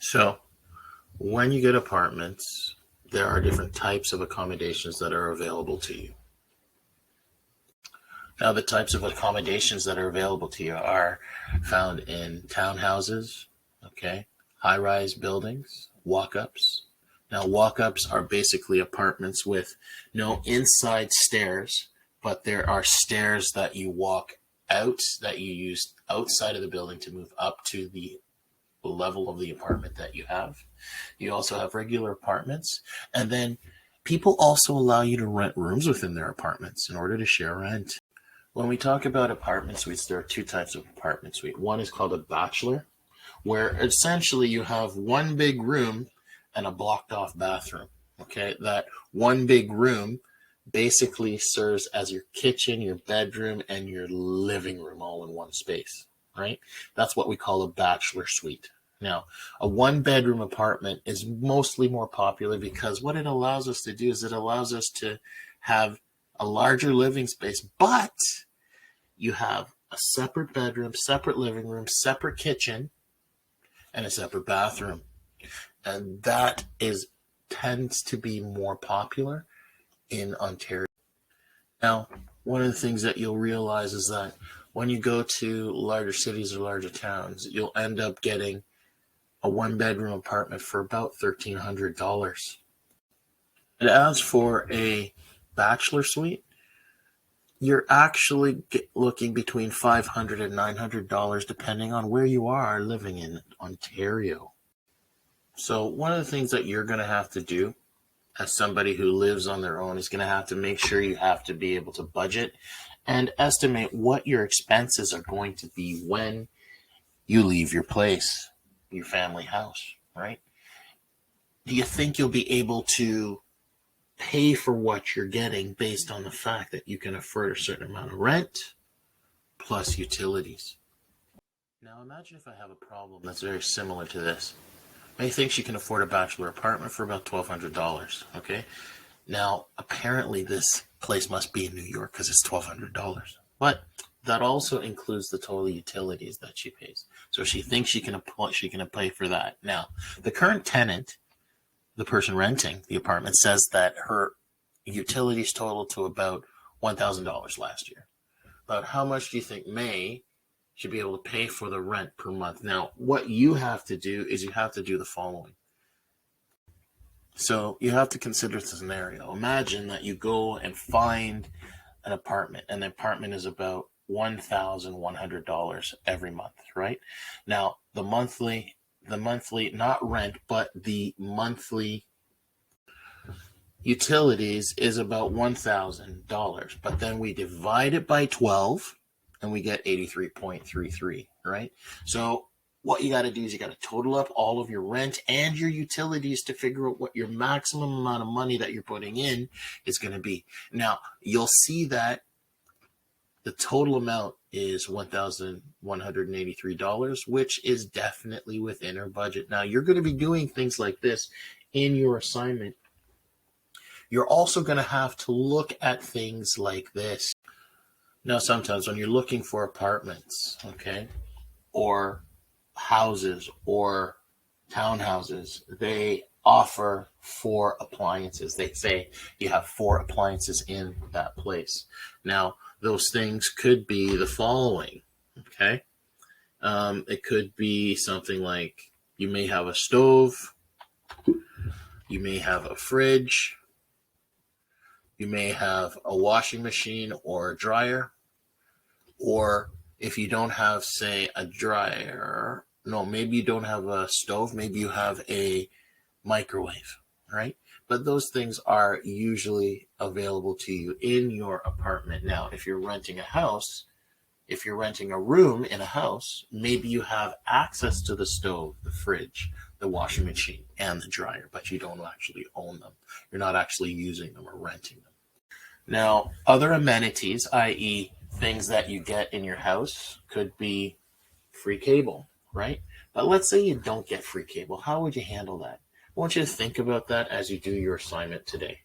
So when you get apartments, there are different types of accommodations that are available to you. Now, the types of accommodations that are available to you are found in townhouses, okay, high-rise buildings, walk-ups. Now, walk-ups are basically apartments with no inside stairs, but there are stairs that you walk out, that you use outside of the building to move up to the level of the apartment that you have. You also have regular apartments, and then people also allow you to rent rooms within their apartments in order to share rent. When we talk about apartment suites, there are two types of apartment suite. One is called a bachelor, where essentially you have one big room and a blocked off bathroom. Okay, that one big room basically serves as your kitchen, your bedroom, and your living room all in one space, right? That's what we call a bachelor suite. Now, a one-bedroom apartment is mostly more popular because what it allows us to do is it allows us to have a larger living space, but you have a separate bedroom, separate living room, separate kitchen, and a separate bathroom. And that tends to be more popular in Ontario. Now, one of the things that you'll realize is that when you go to larger cities or larger towns, you'll end up getting a one-bedroom apartment for about $1,300. And as for a bachelor suite, you're actually looking between $500 and $900 depending on where you are living in Ontario. So one of the things that you're going to have to do as somebody who lives on their own is going to have to make sure you have to be able to budget and estimate what your expenses are going to be when you leave your place, your family house, right? Do you think you'll be able to pay for what you're getting based on the fact that you can afford a certain amount of rent plus utilities? Now imagine if I have a problem that's very similar to this. May think she can afford a bachelor apartment for about $1,200, okay? Now, apparently this place must be in New York because it's $1,200. But that also includes the total utilities that she pays. So she thinks she can pay for that. Now, the current tenant, the person renting the apartment, says that her utilities total to about $1,000 last year. But how much do you think May should be able to pay for the rent per month? Now, what you have to do is you have to do the following. So you have to consider the scenario. Imagine that you go and find an apartment, and the apartment is about $1,100 every month, right? Now, the monthly, not rent, but the monthly utilities is about $1,000, but then we divide it by 12 and we get 83.33, right? So what you got to do is you got to total up all of your rent and your utilities to figure out what your maximum amount of money that you're putting in is going to be. Now, you'll see that the total amount is $1,183, which is definitely within our budget. Now, you're going to be doing things like this in your assignment. You're also going to have to look at things like this. Now, sometimes when you're looking for apartments, okay, or houses or townhouses, they offer 4 appliances. They say you have 4 appliances in that place. Now, those things could be the following, okay? It could be something like you may have a stove, you may have a fridge, you may have a washing machine or a dryer, or if you don't have, say, a dryer, maybe you don't have a stove, maybe you have a microwave, right? But those things are usually available to you in your apartment. Now, if you're renting a house, if you're renting a room in a house, maybe you have access to the stove, the fridge, the washing machine, and the dryer, but you don't actually own them. You're not actually using them or renting them. Now, other amenities, i.e. things that you get in your house, could be free cable, right? But let's say you don't get free cable. How would you handle that? I want you to think about that as you do your assignment today.